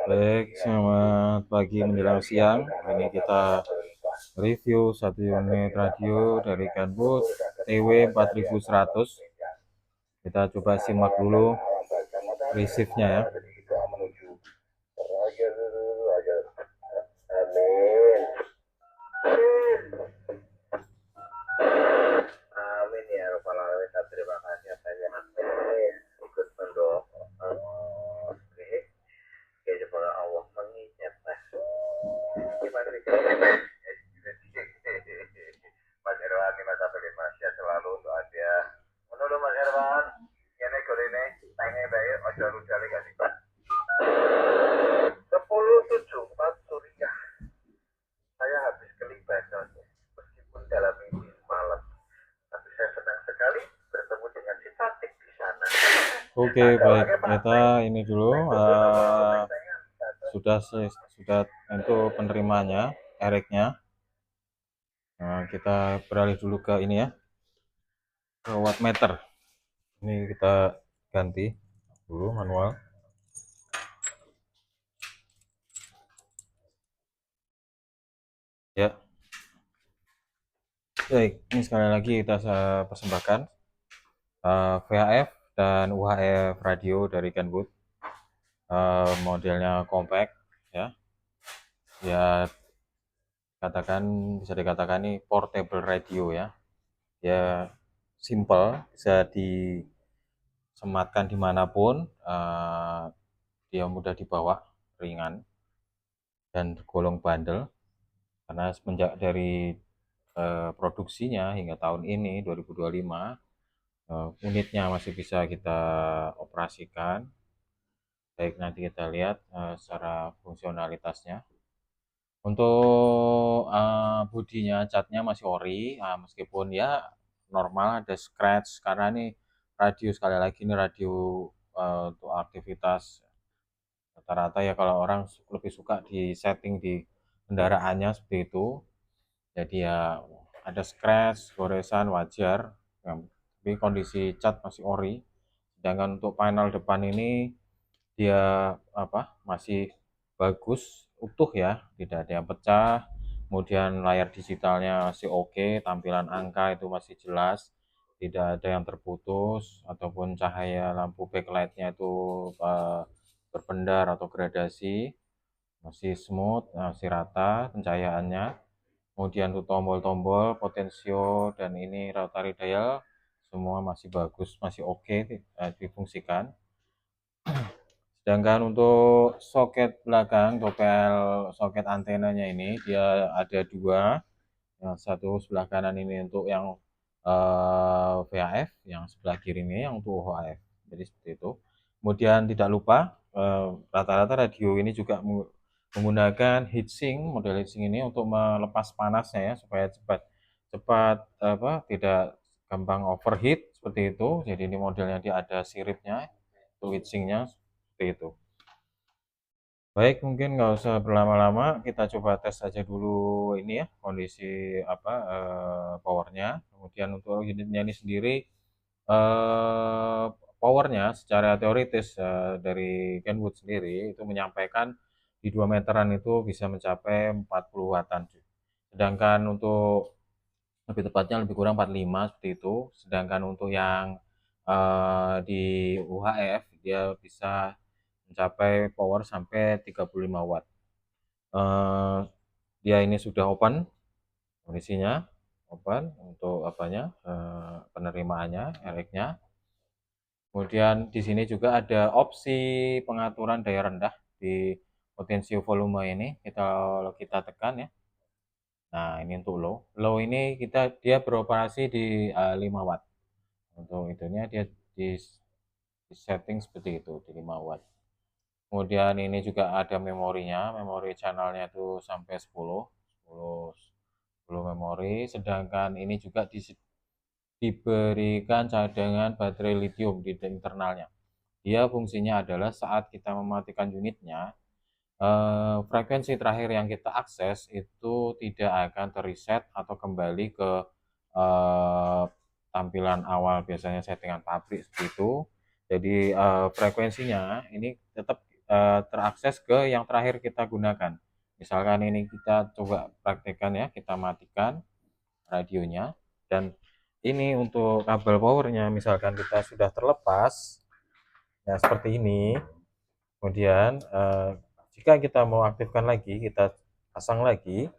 Baik, selamat pagi menjelang siang. Ini kita review satu unit radio dari Kenwood TW 4100. Kita coba simak dulu receive-nya ya. Amin ya Rabbal Alamin. Terima kasih atas ikut mendoa. Oke, semoga Allah mengizinkan. Gimana nih? Mas Irwan, Mas Abdul Masya selalu untuk Anda. Menurut Mas Irwan, ini ini tanya baik, ojo lupa kasih Pak. 10.74 Suriah. Saya habis klik bacanya, meskipun dalam mimpi semalam. Tapi saya senang sekali bertemu dengan si cantik di sana. Oke, baik. Kita ini dulu sudah untuk penerimanya, ereknya. Nah, kita beralih dulu ke ini ya, ke wattmeter. Ini kita ganti dulu manual. Ya, baik. Ini sekali lagi kita persembahkan VHF dan UHF radio dari Kenwood. Modelnya compact ya. Ya, bisa dikatakan ini portable radio ya. Ya, simple, bisa disematkan dimanapun. Dia mudah dibawa, ringan, dan tergolong bandel karena semenjak dari produksinya hingga tahun ini 2025, unitnya masih bisa kita operasikan. Baik, nanti kita lihat secara fungsionalitasnya. Untuk bodinya, catnya masih ori, meskipun ya normal ada scratch karena ini radio, sekali lagi ini radio untuk aktivitas rata-rata ya, kalau orang lebih suka di setting di kendaraannya seperti itu. Jadi ya ada scratch, goresan wajar, ya, tapi kondisi cat masih ori. Sedangkan untuk panel depan ini dia masih bagus, utuh ya, tidak ada yang pecah. Kemudian layar digitalnya masih oke, tampilan angka itu masih jelas, tidak ada yang terputus ataupun cahaya lampu backlightnya itu berpendar atau gradasi, masih smooth, masih rata pencahayaannya. Kemudian untuk tombol-tombol potensio dan ini rotary dial semua masih bagus, masih oke difungsikan. Sedangkan untuk soket belakang, topel soket antenanya ini dia ada dua. Yang satu sebelah kanan ini untuk yang VHF, yang sebelah kiri ini yang untuk UHF. Jadi seperti itu. Kemudian tidak lupa rata-rata radio ini juga menggunakan heatsink, model heatsink ini untuk melepas panasnya ya, supaya cepat tidak gampang overheat seperti itu. Jadi ini modelnya dia ada siripnya untuk heatsinknya seperti itu. Baik, mungkin nggak usah berlama-lama, kita coba tes saja dulu ini ya, kondisi powernya. Kemudian untuk unitnya ini sendiri, powernya secara teoritis dari Kenwood sendiri itu menyampaikan di 2 meteran itu bisa mencapai 40 wattan. Sedangkan untuk lebih tepatnya lebih kurang 45 seperti itu. Sedangkan untuk yang di UHF dia bisa mencapai power sampai 35 watt. Dia ini sudah open kondisinya, open untuk penerimaannya, RX-nya. Kemudian di sini juga ada opsi pengaturan daya rendah di potensio volume ini. Kita tekan ya. Nah, ini untuk low ini dia beroperasi di 5 watt. Untuk itunya dia di setting seperti itu di 5 watt. Kemudian ini juga ada memorinya, memori channelnya itu sampai 10 memori. Sedangkan ini juga diberikan cadangan baterai lithium di internalnya. Dia fungsinya adalah saat kita mematikan unitnya, frekuensi terakhir yang kita akses itu tidak akan terreset atau kembali ke tampilan awal, biasanya settingan pabrik seperti itu. Jadi frekuensinya ini tetap terakses ke yang terakhir kita gunakan. Misalkan ini kita coba praktekkan ya, kita matikan radionya, dan ini untuk kabel powernya misalkan kita sudah terlepas, ya seperti ini. Kemudian jika kita mau aktifkan lagi, kita pasang lagi,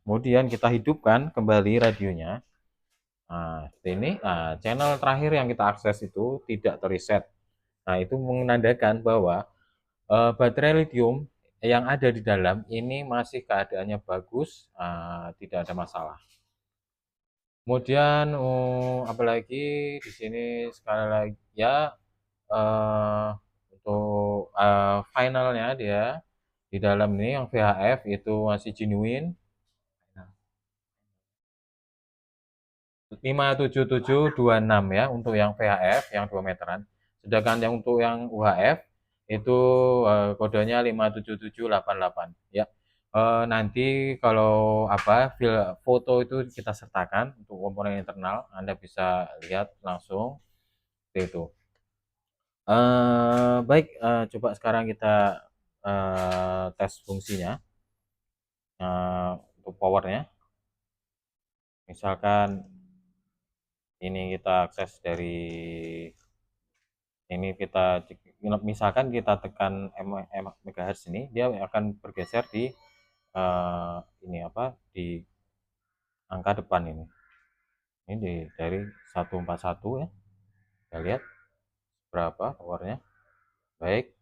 kemudian kita hidupkan kembali radionya. Nah, seperti ini. Nah, channel terakhir yang kita akses itu tidak terreset. Nah, itu menandakan bahwa baterai lithium yang ada di dalam ini masih keadaannya bagus, tidak ada masalah. Kemudian apalagi di sini sekali lagi ya, eh, untuk finalnya dia di dalam ini yang VHF itu masih genuine 57726 ya untuk yang VHF yang 2 meteran. Sedangkan yang untuk yang UHF itu kodenya 57788 ya. Nanti kalau apa foto itu kita sertakan untuk komponen internal, Anda bisa lihat langsung seperti itu. Baik, coba sekarang kita tes fungsinya untuk powernya. Misalkan ini kita akses dari ini kita misalkan kita tekan MHz ini, dia akan bergeser di ini apa di angka depan ini. Ini dari 141 ya. Kita lihat berapa powernya. Baik,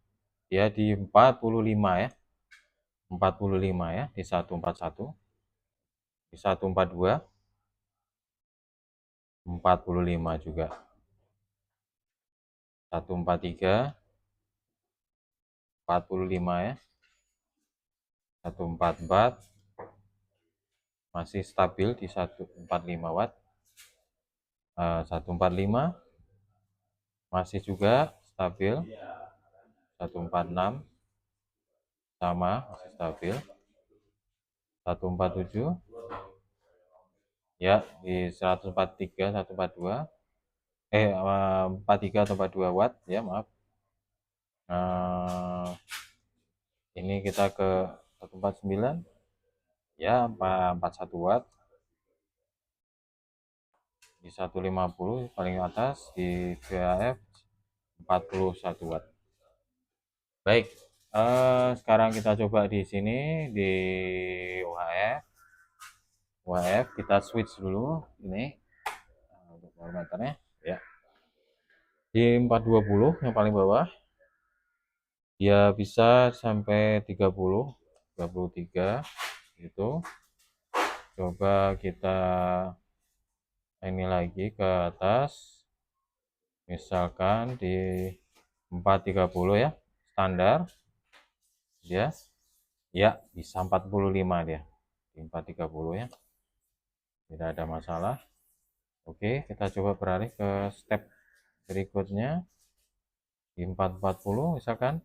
dia di 45 ya. 45 ya di 141, di 142, 45 juga. 143, 45 ya. 144 masih stabil di 145 watt. 145 masih juga stabil. 146 sama masih stabil. 147 ya di 143, 142 43 atau 42 watt ya, maaf. Ini kita ke 149 ya, 41 watt. Di 150 paling atas di VHF 41 watt. Baik, sekarang kita coba di sini di UHF. UHF kita switch dulu ini untuk parameternya ya. Di 420 yang paling bawah dia bisa sampai 30, 33 gitu. Coba kita ini lagi ke atas. Misalkan di 430 ya, standar. Ya. Ya, bisa 45 dia. Di 430 ya. Tidak ada masalah. Oke, kita coba beralih ke step berikutnya. Di 440 misalkan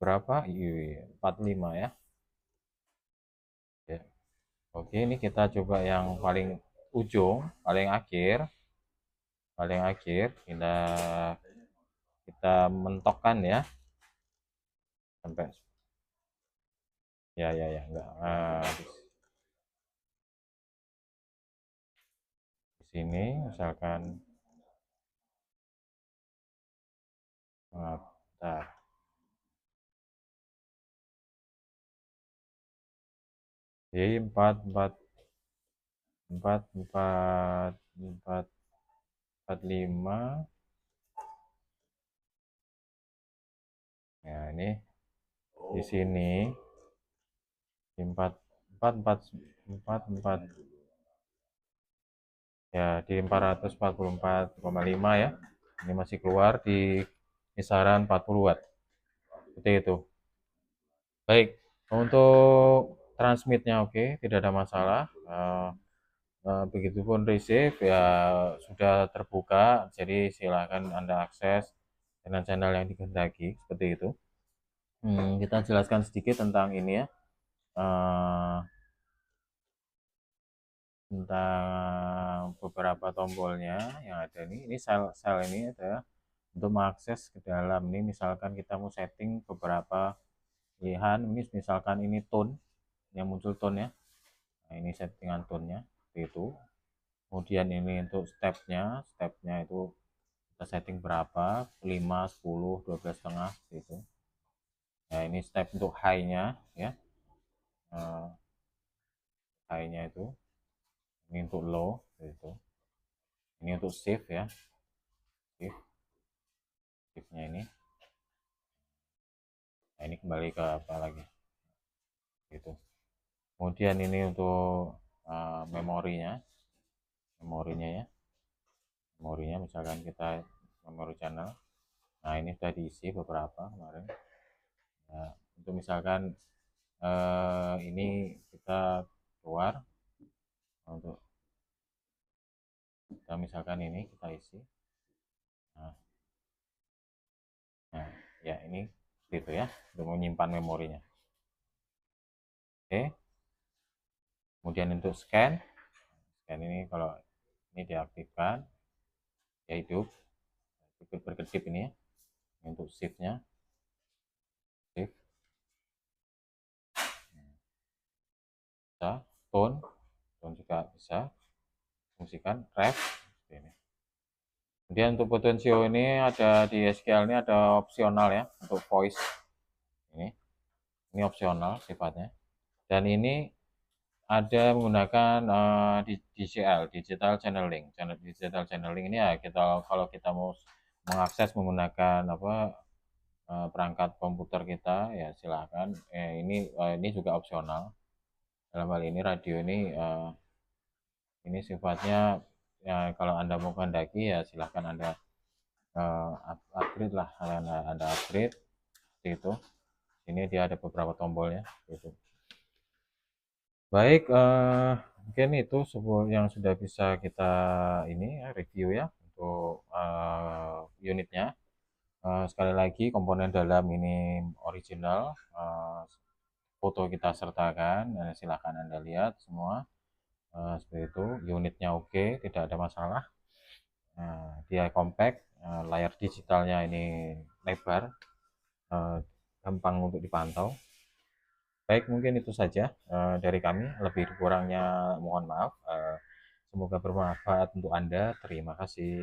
berapa? 45 ya. Ya. Oke, ini kita coba yang paling ujung, paling akhir. Paling akhir kita mentokkan ya sampai ya enggak. Di sini misalkan bentar. Jadi 45 ya, ini di sini di 4 ya di 444,5 ya. Ini masih keluar di kisaran 40 watt seperti itu. Baik, untuk transmitnya oke, tidak ada masalah. Begitupun receive ya sudah terbuka, jadi silakan Anda akses channel-channel yang dikehendaki seperti itu. Kita jelaskan sedikit tentang ini ya, tentang beberapa tombolnya yang ada ini sel ini ada Untuk mengakses ke dalam ini, misalkan kita mau setting beberapa pilihan, ini misalkan ini tone, yang muncul tone ya. Nah, ini settingan tone-nya seperti itu. Kemudian ini untuk stepnya itu kita setting berapa, 5, 10, 12 setengah seperti itu. Nah, ini step untuk high-nya ya. Eh, high-nya itu, ini untuk low itu. Ini untuk shift ya, shiftnya ini. Nah, ini kembali ke apa lagi gitu. Kemudian ini untuk memorinya ya, memorinya misalkan kita memori channel. Nah, ini sudah diisi beberapa kemarin. Nah, untuk misalkan ini kita keluar, untuk kita misalkan ini kita isi. Nah, nah ya ini gitu ya, untuk menyimpan memorinya. Oke, kemudian untuk scan ini kalau ini diaktifkan ya hidup berkedip ini ya. Ini untuk shiftnya, shift bisa, tone juga bisa fungsikan, ref ini. Kemudian untuk potensio ini ada di SQL ini ada opsional ya, untuk voice ini opsional sifatnya. Dan ini ada menggunakan DCL, digital channeling. Digital channeling ini ya kita kalau kita mau mengakses menggunakan apa perangkat komputer kita ya silahkan. Ini juga opsional. Dalam hal ini radio ini sifatnya ya kalau Anda mau kehendaki ya silahkan Anda upgrade lah, Anda upgrade seperti itu. Ini dia ada beberapa tombolnya gitu. Baik, mungkin itu yang sudah bisa kita ini ya, review ya untuk unitnya. Sekali lagi komponen dalam ini original, foto kita sertakan, silahkan Anda lihat semua. Seperti itu, unitnya oke, tidak ada masalah. Dia compact, layar digitalnya ini lebar, gampang untuk dipantau. Baik, mungkin itu saja dari kami. Lebih kurangnya mohon maaf. Semoga bermanfaat untuk Anda. Terima kasih.